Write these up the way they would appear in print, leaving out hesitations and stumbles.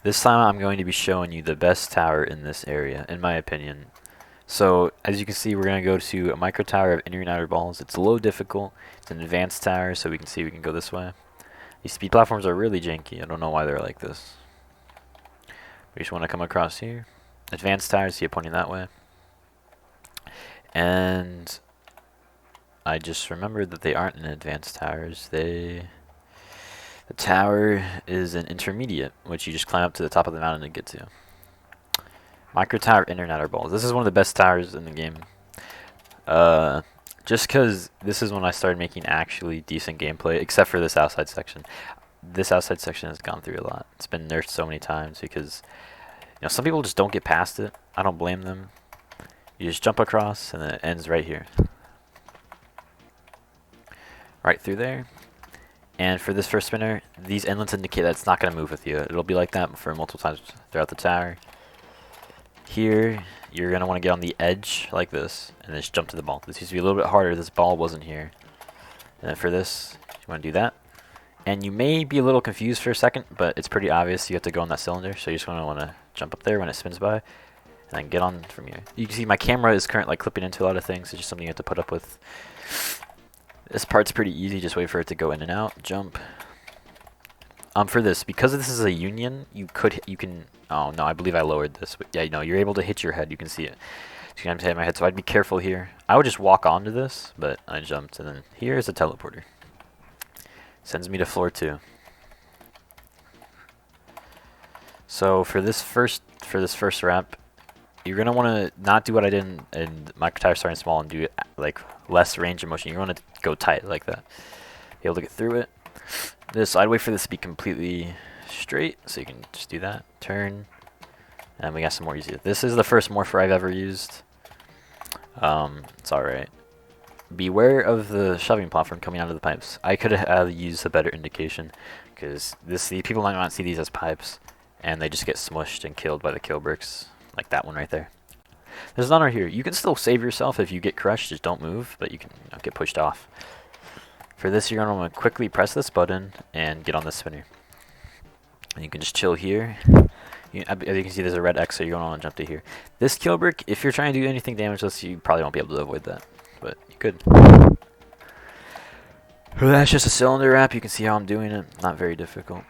This time I'm going to be showing you the best tower in this area, in my opinion. So, as you can see, we're going to go to a micro tower of inner and outer balls. It's low difficult. It's an advanced tower, so we can see we can go this way. These speed platforms are really janky. I don't know why they're like this. We just want to come across here. Advanced towers, see it pointing that way. And I just remembered that they aren't in advanced towers. The tower is an intermediate, which you just climb up to the top of the mountain to get to. Micro tower, inner and outer balls. This is one of the best towers in the game. Just because this is when I started making actually decent gameplay, except for this outside section. This outside section has gone through a lot. It's been nerfed so many times because, some people just don't get past it. I don't blame them. You just jump across and then it ends right here. Right through there. And for this first spinner, these endlets indicate that it's not going to move with you. It'll be like that for multiple times throughout the tower. Here, you're going to want to get on the edge like this and then just jump to the ball. This used to be a little bit harder. This ball wasn't here. And then for this, you want to do that. And you may be a little confused for a second, but it's pretty obvious you have to go on that cylinder. So you just want to jump up there when it spins by and then get on from here. You can see my camera is currently clipping into a lot of things. It's just something you have to put up with. This part's pretty easy. Just wait for it to go in and out. Jump. For this, because this is a union, you can. Oh no, I believe I lowered this. But yeah, you're able to hit your head. You can see it. So you can hit my head. So I'd be careful here. I would just walk onto this, but I jumped, and then here is a teleporter. Sends me to floor 2. So for this first wrap, you're gonna want to not do what I did in micro tower starting small and do like less range of motion. You're gonna go tight like that. Be able to get through it. This, I'd wait for this to be completely straight, so you can just do that. Turn, and we got some more easy. This is the first morpher I've ever used. It's alright. Beware of the shoving platform coming out of the pipes. I could have used a better indication, because the people might not see these as pipes, and they just get smushed and killed by the kill bricks, like that one right there. There's none right here. You can still save yourself if you get crushed, just don't move, but you can get pushed off. For this, you're going to want to quickly press this button and get on the spinner. And you can just chill here. As you can see, there's a red X, so you're going to want to jump to here. This kill brick, if you're trying to do anything damageless, you probably won't be able to avoid that, but you could. That's just a cylinder wrap. You can see how I'm doing it. Not very difficult.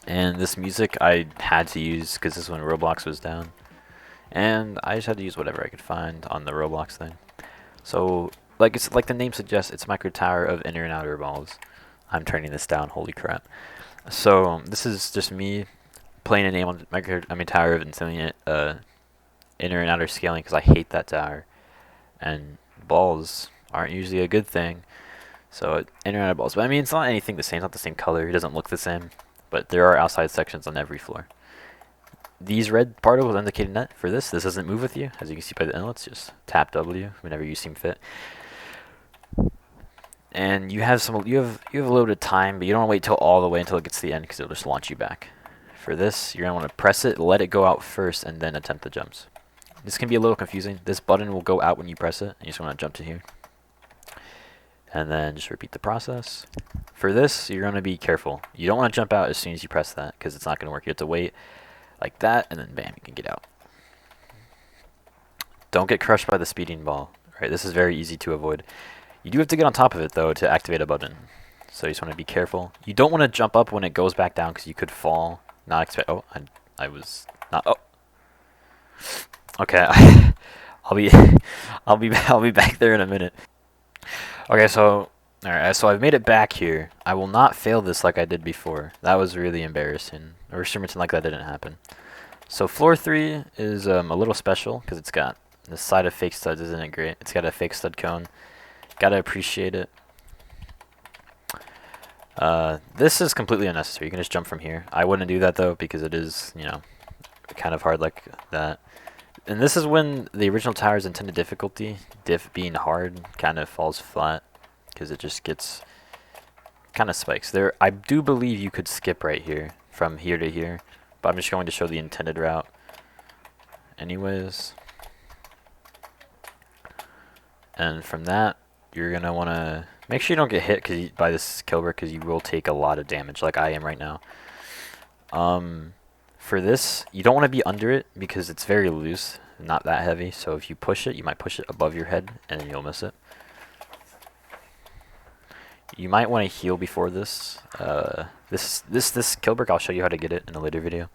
And this music I had to use because this is when Roblox was down. And I just had to use whatever I could find on the Roblox thing. So, like the name suggests, it's micro tower of inner and outer balls. I'm turning this down, holy crap. So, this is just me playing a name on tower of inner and outer scaling because I hate that tower. And balls aren't usually a good thing. So, inner and outer balls. But I mean, it's not anything the same, it's not the same color, it doesn't look the same. But there are outside sections on every floor. These red particles indicate net for this. This doesn't move with you, as you can see by the inlets. Just tap W whenever you seem fit. And you have a little bit of time, but you don't want to wait till all the way until it gets to the end because it'll just launch you back. For this, you're gonna want to press it, let it go out first, and then attempt the jumps. This can be a little confusing. This button will go out when you press it. And you just want to jump to here, and then just repeat the process. For this, you're gonna be careful. You don't want to jump out as soon as you press that because it's not gonna work. You have to wait. Like that, and then bam, you can get out. Don't get crushed by the speeding ball. Right, this is very easy to avoid. You do have to get on top of it though to activate a button. So you just want to be careful. You don't want to jump up when it goes back down because you could fall. Not expect. Oh, I was not. Oh. Okay, I'll be back there in a minute. Okay, so alright, so I've made it back here. I will not fail this like I did before. That was really embarrassing. Or something like that didn't happen. So floor 3 is a little special because it's got the side of fake studs, isn't it great? It's got a fake stud cone. Gotta appreciate it. This is completely unnecessary. You can just jump from here. I wouldn't do that though because it is, kind of hard like that. And this is when the original tower's intended difficulty, being hard, kind of falls flat because it just gets kind of spikes. There, I do believe you could skip right here from here to here, but I'm just going to show the intended route anyways. And from that, you're gonna want to Make sure you don't get hit by this kill brick, because you will take a lot of damage, like I am right now. For this, you don't want to be under it because it's very loose, not that heavy. So if you push it, you might push it above your head, and then you'll miss it. You might want to heal before this. This kill brick, I'll show you how to get it in a later video.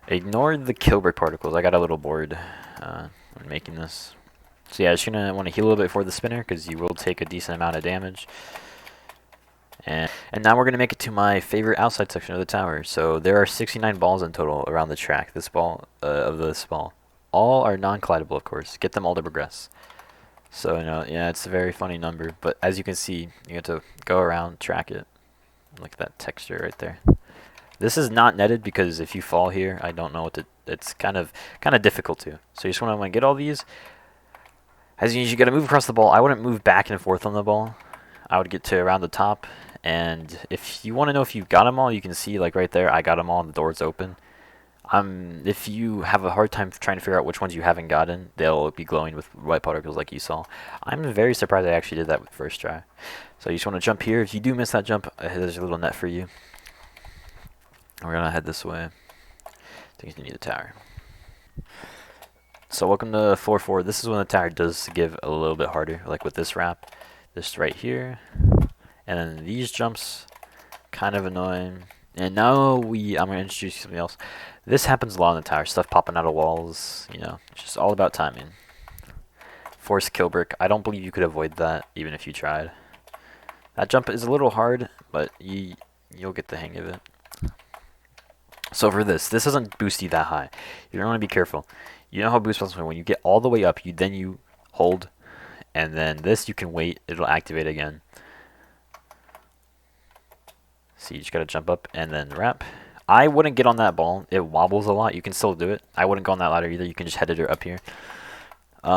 Ignore the kill brick particles. I got a little bored when making this. So yeah, just gonna want to heal a little bit before the spinner, because you will take a decent amount of damage. And now we're gonna make it to my favorite outside section of the tower. So there are 69 balls in total around the track. This ball all are non-collidable, of course. Get them all to progress. So yeah, it's a very funny number. But as you can see, you have to go around, track it. Look at that texture right there. This is not netted because if you fall here, I don't know what to. It's kind of difficult to. So you just want to get all these. As you gotta move across the ball. I wouldn't move back and forth on the ball. I would get to around the top. And if you want to know if you got them all, you can see like right there, I got them all and the door's open. If you have a hard time trying to figure out which ones you haven't gotten, they'll be glowing with white particles like you saw. I'm very surprised I actually did that with first try. So you just want to jump here. If you do miss that jump, there's a little net for you. We're going to head this way to continue the tower. So welcome to floor 4. This is when the tower does give a little bit harder, like with this wrap. This right here. And then these jumps, kind of annoying. And now I'm going to introduce you to something else. This happens a lot in the tower. Stuff popping out of walls, it's just all about timing. Force kill brick. I don't believe you could avoid that, even if you tried. That jump is a little hard, but you'll get the hang of it. So for this doesn't boost you that high. You're going to be careful. You know how boost buttons, when you get all the way up, you hold, and then this you can wait. It'll activate again. So you just gotta jump up and then wrap. I wouldn't get on that ball. It wobbles a lot. You can still do it. I wouldn't go on that ladder either. You can just head it up here.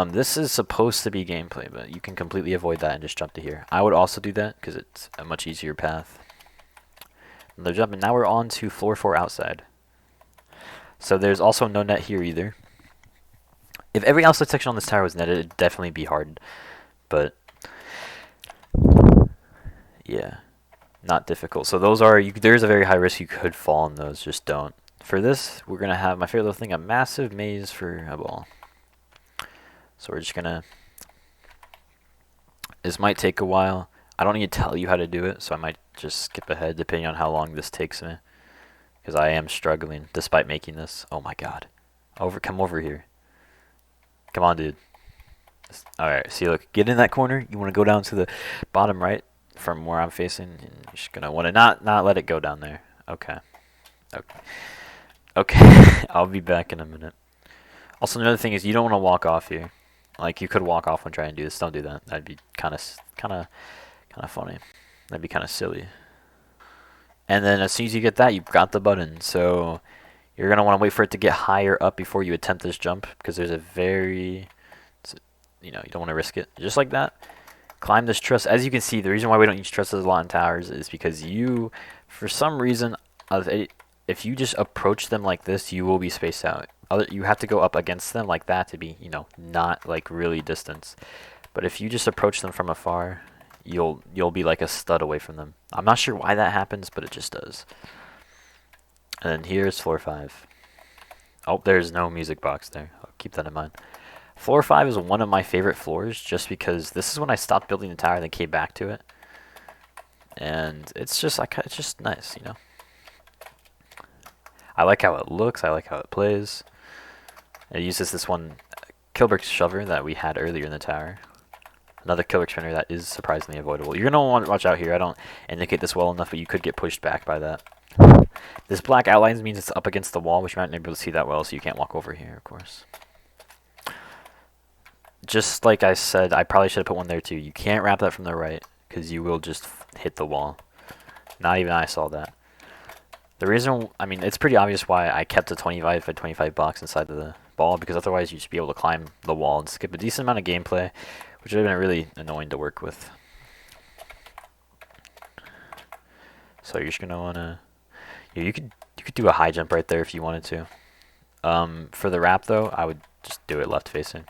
This is supposed to be gameplay, but you can completely avoid that and just jump to here. I would also do that because it's a much easier path. They're jumping. Now we're on to floor 4 outside. So there's also no net here either. If every outside section on this tower was netted, it'd definitely be hard. But yeah. Not difficult. So those are, there's a very high risk you could fall in those. Just don't. For this, we're going to have my favorite little thing, a massive maze for a ball. So we're just going to, this might take a while. I don't need to tell you how to do it, so I might just skip ahead depending on how long this takes me. Because I am struggling despite making this. Oh my god. Come over here. Come on, dude. Alright, see, look. Get in that corner. You want to go down to the bottom right. From where I'm facing, and you're just gonna want to not let it go down there. Okay. I'll be back in a minute. Also, another thing is you don't want to walk off here. Like you could walk off when trying to do this. Don't do that. That'd be kind of funny. That'd be kind of silly. And then as soon as you get that, you've got the button. So you're gonna want to wait for it to get higher up before you attempt this jump, because there's you don't want to risk it. Just like that. Climb this truss. As you can see, the reason why we don't use trusses a lot in towers is because for some reason, if you just approach them like this, you will be spaced out. You have to go up against them like that to be, not like really distance. But if you just approach them from afar, you'll be like a stud away from them. I'm not sure why that happens, but it just does. And then here's floor 5. Oh, there's no music box there. I'll keep that in mind. Floor 5 is one of my favorite floors just because this is when I stopped building the tower and then came back to it. And it's just nice, I like how it looks, I like how it plays. It uses this one Killbrick shover that we had earlier in the tower. Another Killbrick spinner that is surprisingly avoidable. You're going to want to watch out here. I don't indicate this well enough, but you could get pushed back by that. This black outlines means it's up against the wall, which you might not be able to see that well, so you can't walk over here, of course. Just like I said, I probably should have put one there too. You can't wrap that from the right because you will just hit the wall. Not even I saw that. The reason, it's pretty obvious why I kept a 25 by 25 box inside of the ball, because otherwise you'd just be able to climb the wall and skip a decent amount of gameplay, which would have been really annoying to work with. So you're just gonna wanna, you could do a high jump right there if you wanted to. For the wrap though, I would just do it left facing.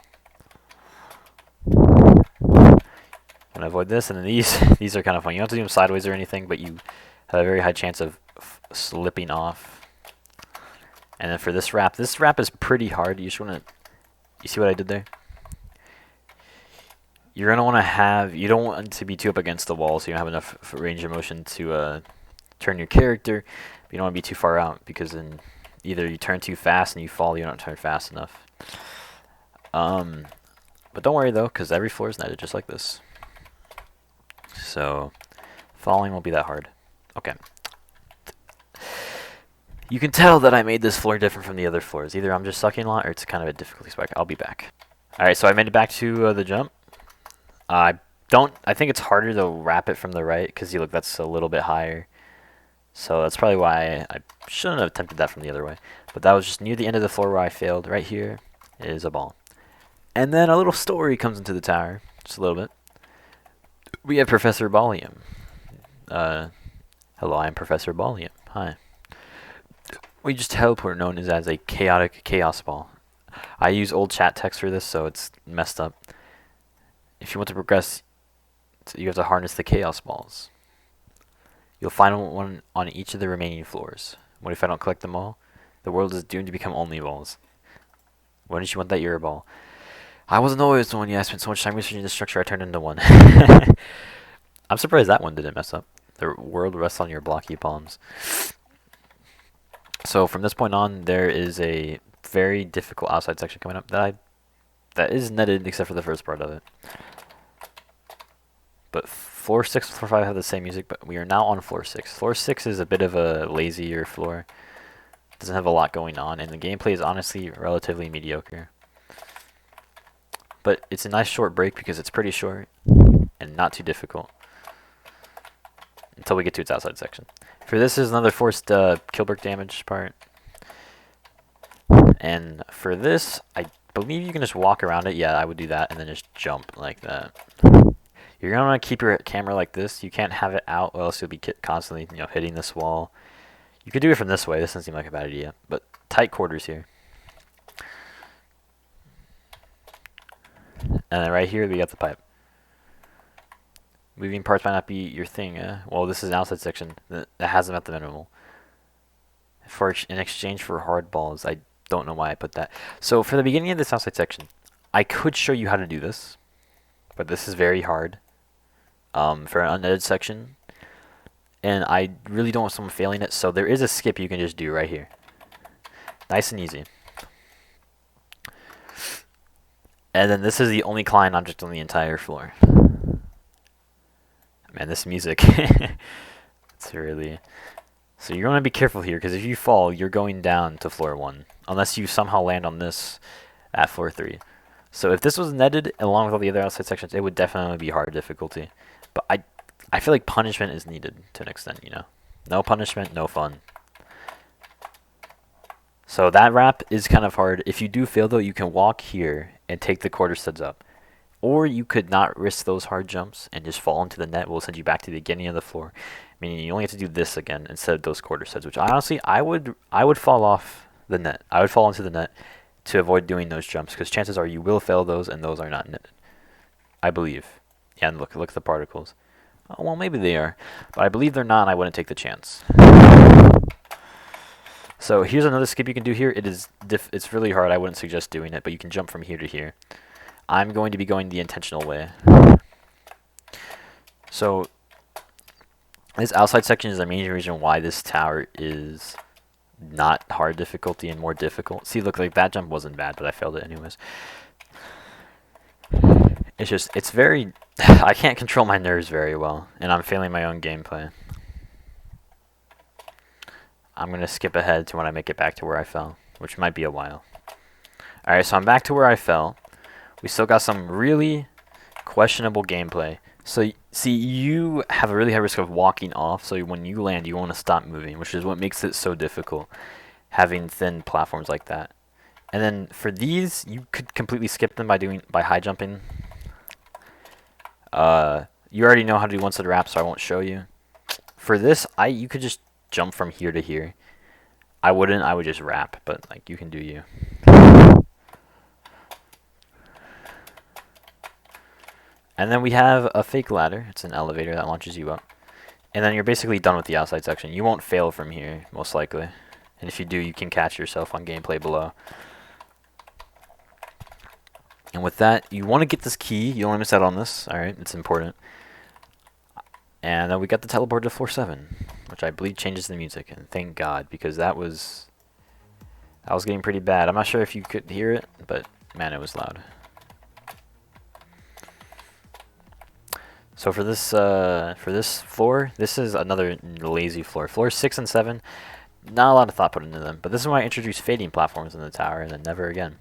You Want to avoid this, and then these these are kind of fun. You don't have to do them sideways or anything, but you have a very high chance of slipping off. And then for this wrap is pretty hard. You just want to, you see what I did there? You're gonna want to have, you don't want to be too up against the wall, so you don't have enough range of motion to turn your character. But you don't want to be too far out, because then either you turn too fast and you fall, you don't turn fast enough. But don't worry though, because every floor is netted just like this. So falling won't be that hard. Okay. You can tell that I made this floor different from the other floors. Either I'm just sucking a lot, or it's kind of a difficulty spike. I'll be back. Alright, so I made it back to the jump. I think it's harder to wrap it from the right, because you look, that's a little bit higher. So that's probably why I shouldn't have attempted that from the other way. But that was just near the end of the floor where I failed. Right here is a ball. And then a little story comes into the tower, just a little bit. We have Professor Ballium. Hello, I'm Professor Ballium. Hi. We just teleport, known as a chaotic chaos ball. I use old chat text for this, so it's messed up. If you want to progress, you have to harness the chaos balls. You'll find one on each of the remaining floors. What if I don't collect them all? The world is doomed to become only balls. Why didn't you want that? You're a ball. I wasn't always the one. Yeah, I spent so much time researching the structure, I turned into one. I'm surprised that one didn't mess up. The world rests on your blocky palms. So from this point on, there is a very difficult outside section coming up that is netted except for the first part of it. But floor 6 and floor 5 have the same music, but we are now on floor 6. Floor 6 is a bit of a lazier floor. It doesn't have a lot going on, and the gameplay is honestly relatively mediocre. But it's a nice short break because it's pretty short and not too difficult until we get to its outside section. For this is another forced killbreak damage part. And for this, I believe you can just walk around it. Yeah, I would do that and then just jump like that. You're gonna want to keep your camera like this. You can't have it out, or else you'll be constantly, hitting this wall. You could do it from this way. This doesn't seem like a bad idea, but tight quarters here. And then right here we got the pipe. Moving parts might not be your thing. Well, this is an outside section that has them at the minimal. In exchange for hard balls, I don't know why I put that. So for the beginning of this outside section, I could show you how to do this, but this is very hard for an unnetted section, and I really don't want someone failing it. So there is a skip you can just do right here, nice and easy. And then this is the only client object on the entire floor. Man, this music. It's really... So you're going to be careful here, because if you fall, you're going down to floor 1. Unless you somehow land on this at floor 3. So if this was netted along with all the other outside sections, it would definitely be hard difficulty. But I feel like punishment is needed to an extent, No punishment, no fun. So that wrap is kind of hard. If you do fail, though, you can walk here and take the quarter studs up. Or you could not risk those hard jumps and just fall into the net. We'll send you back to the beginning of the floor. Meaning you only have to do this again instead of those quarter studs, which honestly, I would fall off the net. I would fall into the net to avoid doing those jumps, because chances are you will fail those, and those are not netted. I believe. Yeah, and look at the particles. Oh, well, maybe they are. But I believe they're not, and I wouldn't take the chance. So here's another skip you can do here. It's really hard. I wouldn't suggest doing it, but you can jump from here to here. I'm going to be going the intentional way. So this outside section is the main reason why this tower is not hard difficulty and more difficult. See, look, like that jump wasn't bad, but I failed it anyways. It's very... I can't control my nerves very well, and I'm failing my own gameplay. I'm going to skip ahead to when I make it back to where I fell, which might be a while. Alright, so I'm back to where I fell. We still got some really questionable gameplay. So, see, you have a really high risk of walking off, so when you land, you want to stop moving, which is what makes it so difficult, having thin platforms like that. And then for these, you could completely skip them by high jumping. You already know how to do one-side wrap, so I won't show you. For this, you could just jump from here to here. I wouldn't. I would just wrap, but like you can do you. And then we have a fake ladder. It's an elevator that launches you up. And then you're basically done with the outside section. You won't fail from here, most likely. And if you do, you can catch yourself on gameplay below. And with that, you want to get this key. You don't want to miss out on this. Alright, it's important. And then we got the teleport to floor 7, which I believe changes the music. And thank God, because that was getting pretty bad. I'm not sure if you could hear it, but man, it was loud. So for this floor, this is another lazy floor. Floors 6 and 7, not a lot of thought put into them. But this is why I introduced fading platforms in the tower, and then never again.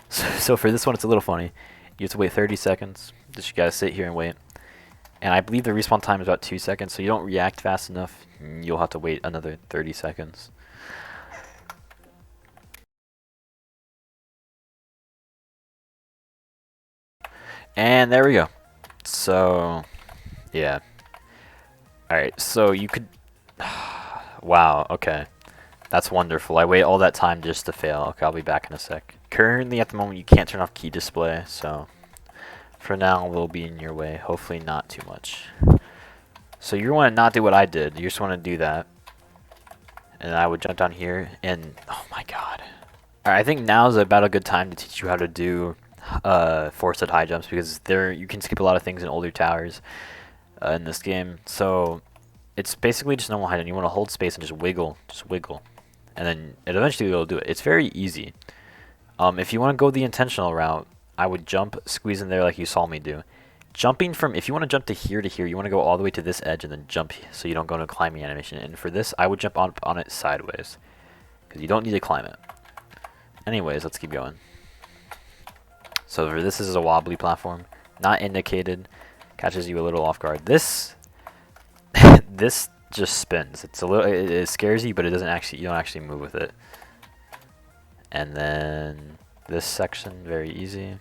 So for this one, it's a little funny. You have to wait 30 seconds. Just you gotta sit here and wait. And I believe the respawn time is about 2 seconds, so you don't react fast enough, you'll have to wait another 30 seconds. And there we go. So, yeah. Alright, so you could... Wow, okay. That's wonderful. I wait all that time just to fail. Okay, I'll be back in a sec. Currently, at the moment, you can't turn off key display, so... For now, we'll be in your way. Hopefully not too much. So you want to not do what I did. You just want to do that. And I would jump down here, and... Oh my god. Alright, I think now is about a good time to teach you how to do forced high jumps, because you can skip a lot of things in older towers in this game. So it's basically just normal high jump. You want to hold space and just wiggle, and then it eventually will do it. It's very easy. If you want to go the intentional route, I would jump, squeeze in there like you saw me do. Jumping from, if you want to jump to here, you want to go all the way to this edge and then jump so you don't go into a climbing animation. And for this, I would jump on it sideways, because you don't need to climb it. Anyways, let's keep going. So for this is a wobbly platform, not indicated, catches you a little off guard. This this just spins. It's a little, it scares you, but it doesn't actually, you don't actually move with it. And then this section, very easy.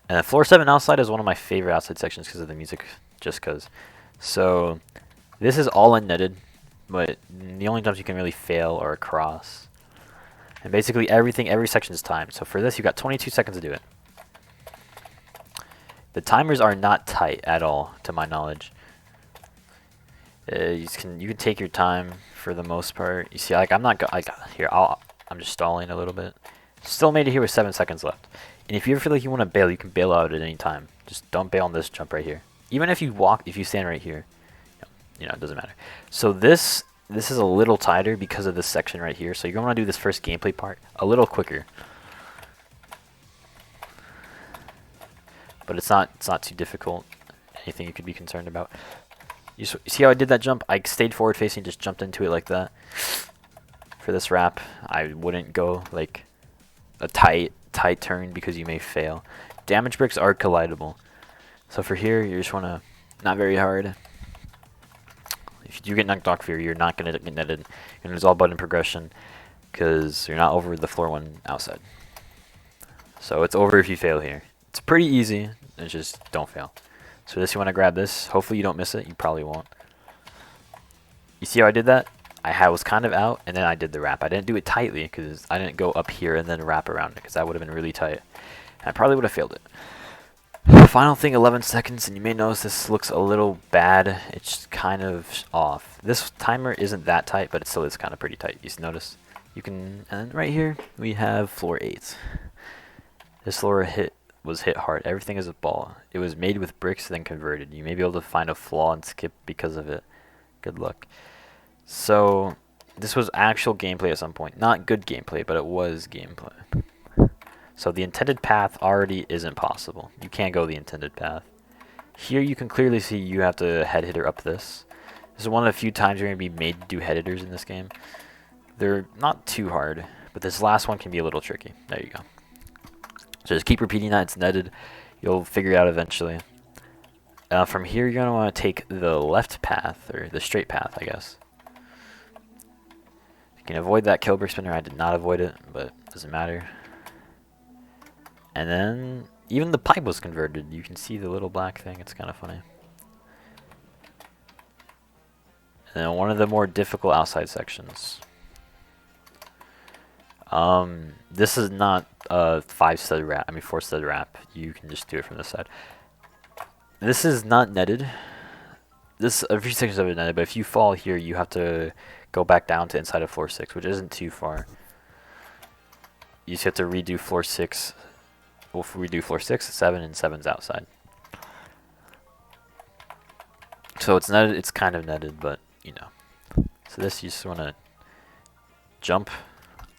And floor 7 outside is one of my favorite outside sections because of the music, just because. So this is all unnetted, but the only jumps you can really fail are across. And basically every section is timed. So for this, you've got 22 seconds to do it. The timers are not tight at all, to my knowledge. You can take your time for the most part. You see, like I'm just stalling a little bit. Still made it here with 7 seconds left. And if you ever feel like you want to bail, you can bail out at any time. Just don't bail on this jump right here. Even if you stand right here, you know, it doesn't matter. So this is a little tighter because of this section right here. So you're going to want to do this first gameplay part a little quicker. But it's not too difficult. Anything you could be concerned about. You see how I did that jump? I stayed forward facing, just jumped into it like that. For this wrap, I wouldn't go like a tight turn because you may fail. Damage bricks are collidable. So for here, you just want to, not very hard. If you do get knocked off here, you're not going to get netted. And it's all button progression because you're not over the floor 1 outside. So it's over if you fail here. It's pretty easy. It's just don't fail. So this, you want to grab this. Hopefully you don't miss it. You probably won't. You see how I did that? I was kind of out, and then I did the wrap. I didn't do it tightly because I didn't go up here and then wrap around it, because that would have been really tight. And I probably would have failed it. Final thing, 11 seconds, and you may notice this looks a little bad. It's kind of off. This timer isn't that tight, but it still is kind of pretty tight. You notice? You can, and right here we have floor 8. This floor was hit hard. Everything is a ball. It was made with bricks, then converted. You may be able to find a flaw and skip because of it. Good luck. So this was actual gameplay at some point. Not good gameplay, but it was gameplay. So the intended path already isn't possible. You can't go the intended path. Here you can clearly see you have to head hitter up this. This is one of the few times you're going to be made to do head hitters in this game. They're not too hard, but this last one can be a little tricky. There you go. So just keep repeating that. It's netted. You'll figure it out eventually. From here, you're going to want to take the left path, or the straight path, I guess. You can avoid that kill brick spinner. I did not avoid it, but it doesn't matter. And then, even the pipe was converted. You can see the little black thing. It's kind of funny. And then one of the more difficult outside sections. This is not a 5-stud wrap. I mean 4-stud wrap. You can just do it from this side. This is not netted. This a few sections of it netted, but if you fall here, you have to go back down to inside of floor 6, which isn't too far. You just have to redo floor 6. We'll redo floor 6, 7, and 7's outside. So it's netted. It's kind of netted, but you know. So this you just want to jump.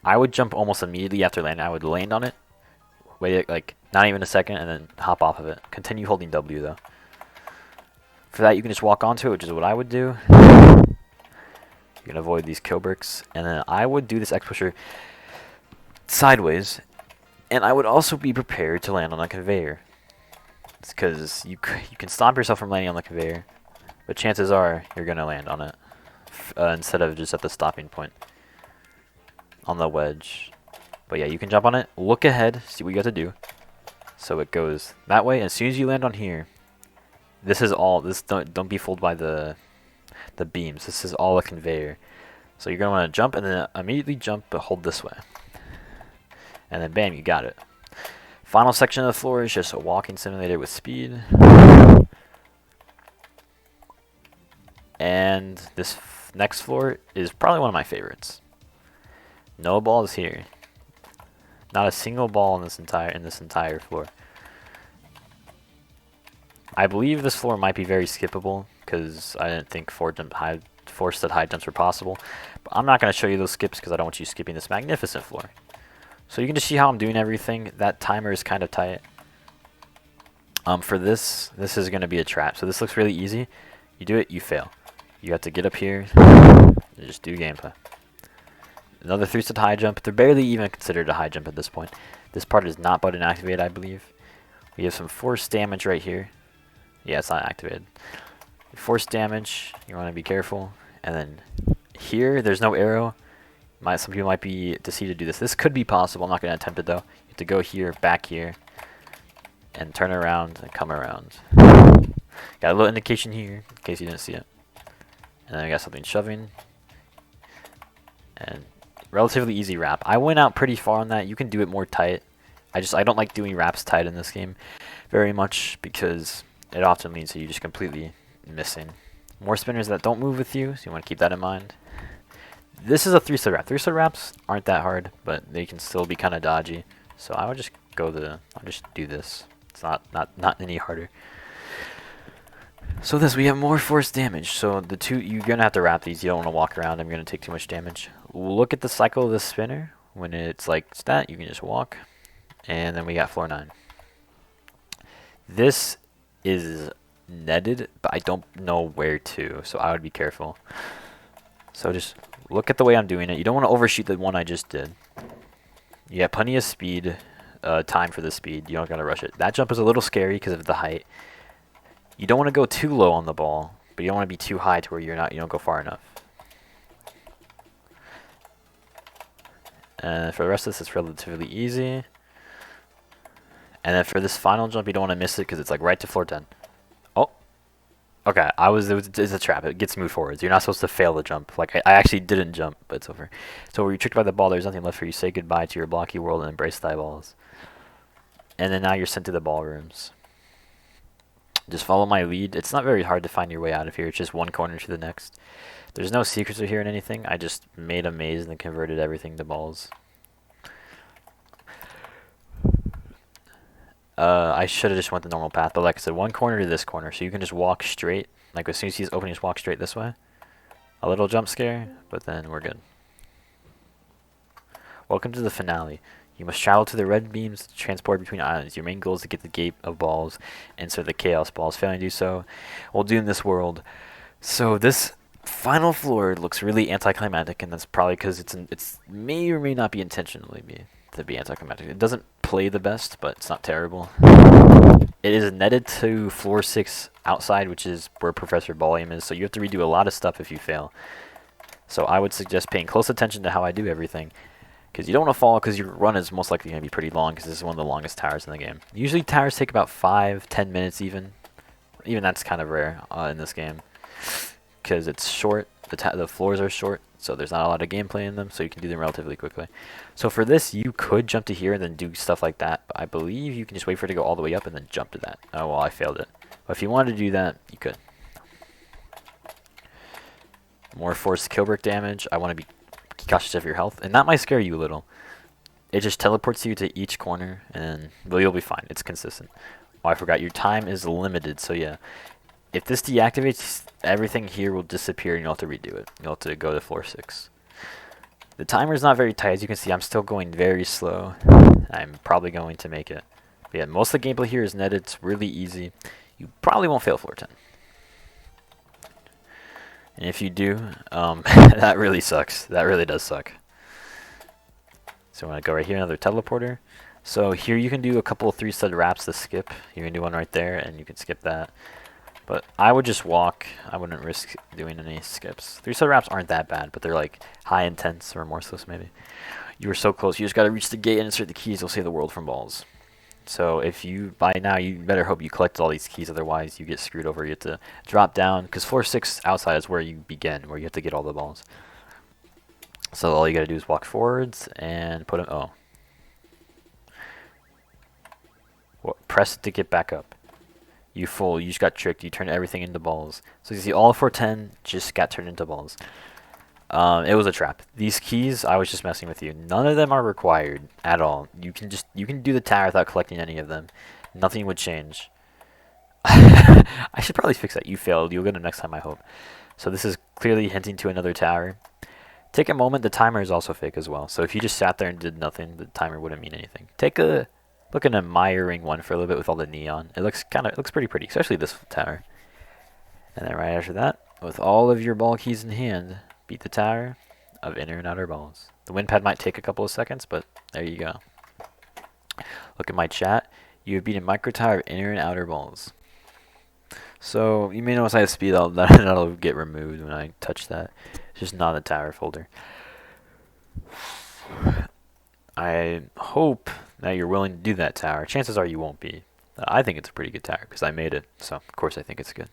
I would jump almost immediately after landing. I would land on it, wait like not even a second, and then hop off of it. Continue holding W though. For that, you can just walk onto it, which is what I would do. You can avoid these kill bricks, and then I would do this X pusher sideways, and I would also be prepared to land on a conveyor. It's because you can stop yourself from landing on the conveyor, but chances are you're gonna land on it instead of just at the stopping point on the wedge. But yeah, you can jump on it, look ahead, see what you got to do. So it goes that way, and as soon as you land on here, this is all. This don't be fooled by the beams. This is all a conveyor. So you're gonna want to jump and then immediately jump, but hold this way, and then bam, you got it. Final section of the floor is just a walking simulator with speed. And this next floor is probably one of my favorites. No balls here. Not a single ball in this entire floor. I believe this floor might be very skippable because I didn't think 4-stud high jumps were possible. But I'm not going to show you those skips because I don't want you skipping this magnificent floor. So you can just see how I'm doing everything. That timer is kind of tight. For this is going to be a trap. So this looks really easy. You do it, you fail. You have to get up here and just do gameplay. Another 3-stud high jump. They're barely even considered a high jump at this point. This part is not button activated, I believe. We have some force damage right here. Yeah, it's not activated. Force damage, you want to be careful. And then here, there's no arrow. Some people might be deceived to do this. This could be possible. I'm not going to attempt it though. You have to go here, back here, and turn around and come around. Got a little indication here in case you didn't see it. And then I got something shoving. And relatively easy wrap. I went out pretty far on that. You can do it more tight. I don't like doing wraps tight in this game very much because it often leads to you just completely missing. More spinners that don't move with you, so you want to keep that in mind. This is a 3-stud wrap. 3-stud wraps aren't that hard, but they can still be kind of dodgy. So I would just I'll just do this. It's not any harder. So we have more force damage. So you're gonna have to wrap these. You don't want to walk around. I'm gonna take too much damage. Look at the cycle of the spinner. When it's like that, you can just walk. And then we got floor 9. This is netted, but I don't know where to, so I would be careful. So just look at the way I'm doing it. You don't want to overshoot the one I just did. You have plenty of speed, time for the speed. You don't gotta rush it. That jump is a little scary because of the height. You don't want to go too low on the ball, but you don't want to be too high to where you don't go far enough. And for the rest of this, it's relatively easy. And then for this final jump, you don't want to miss it because it's like right to floor 10. Oh, okay. It's a trap. It gets moved forwards. You're not supposed to fail the jump. Like I actually didn't jump, but it's over. So where you're tricked by the ball, there's nothing left for you. Say goodbye to your blocky world and embrace thy balls. And then now you're sent to the ballrooms. Just follow my lead. It's not very hard to find your way out of here. It's just one corner to the next. There's no secrets here in anything. I just made a maze and then converted everything to balls. I should have just went the normal path, but like I said, one corner to this corner, so you can just walk straight. Like as soon as he's opening, just walk straight this way. A little jump scare, but then we're good. Welcome to the finale. You must travel to the red beams to transport between islands. Your main goal is to get the gate of balls and insert the chaos balls. Failing to do so will doom this world. So this final floor looks really anticlimactic, and that's probably because it's may or may not be intentionally to be anticlimactic. It doesn't play the best, but it's not terrible. It is netted to floor 6 outside, which is where Professor Ballroom is, so you have to redo a lot of stuff if you fail. So I would suggest paying close attention to how I do everything, because you don't want to fall, because your run is most likely going to be pretty long, because this is one of the longest towers in the game. Usually towers take about 5-10 minutes even. Even that's kind of rare in this game, because it's short The floors are short, so there's not a lot of gameplay in them, so you can do them relatively quickly. So for this, you could jump to here and then do stuff like that, but I believe you can just wait for it to go all the way up and then jump to that. Oh, well, I failed it. But if you wanted to do that, you could. More forced kill brick damage. I want to be cautious of your health, and that might scare you a little. It just teleports you to each corner, and well, you'll be fine. It's consistent. Oh, I forgot. Your time is limited, so yeah. If this deactivates, everything here will disappear, and you'll have to redo it. You'll have to go to floor 6. The timer is not very tight. As you can see, I'm still going very slow. I'm probably going to make it. But yeah, most of the gameplay here is netted. It's really easy. You probably won't fail floor 10. And if you do, that really sucks. That really does suck. So I'm going to go right here, another teleporter. So here you can do a couple of 3-stud wraps to skip. You can do one right there, and you can skip that. But I would just walk. I wouldn't risk doing any skips. 3-stud wraps aren't that bad, but they're like high intense or remorseless maybe. You were so close. You just got to reach the gate and insert the keys. You'll save the world from balls. So if you, by now, you better hope you collect all these keys. Otherwise, you get screwed over. You have to drop down. Because floor 6 outside is where you begin, where you have to get all the balls. So all you got to do is walk forwards and put them. Oh. Well, press it to get back up. You just got tricked. You turned everything into balls. So you see all 410 just got turned into balls. It was a trap. These keys, I was just messing with you. None of them are required at all. You can do the tower without collecting any of them. Nothing would change. I should probably fix that. You failed. You'll get them next time, I hope. So this is clearly hinting to another tower. Take a moment. The timer is also fake as well. So if you just sat there and did nothing, the timer wouldn't mean anything. Take a look at an admiring one for a little bit with all the neon. It looks pretty pretty, especially this tower. And then right after that, with all of your ball keys in hand, beat the tower of inner and outer balls. The win pad might take a couple of seconds, but there you go. Look at my chat. You have beaten micro tower of inner and outer balls. So you may notice I have speed up. That'll get removed when I touch that. It's just not a tower folder. I hope that you're willing to do that tower. Chances are you won't be. I think it's a pretty good tower because I made it, so of course I think it's good.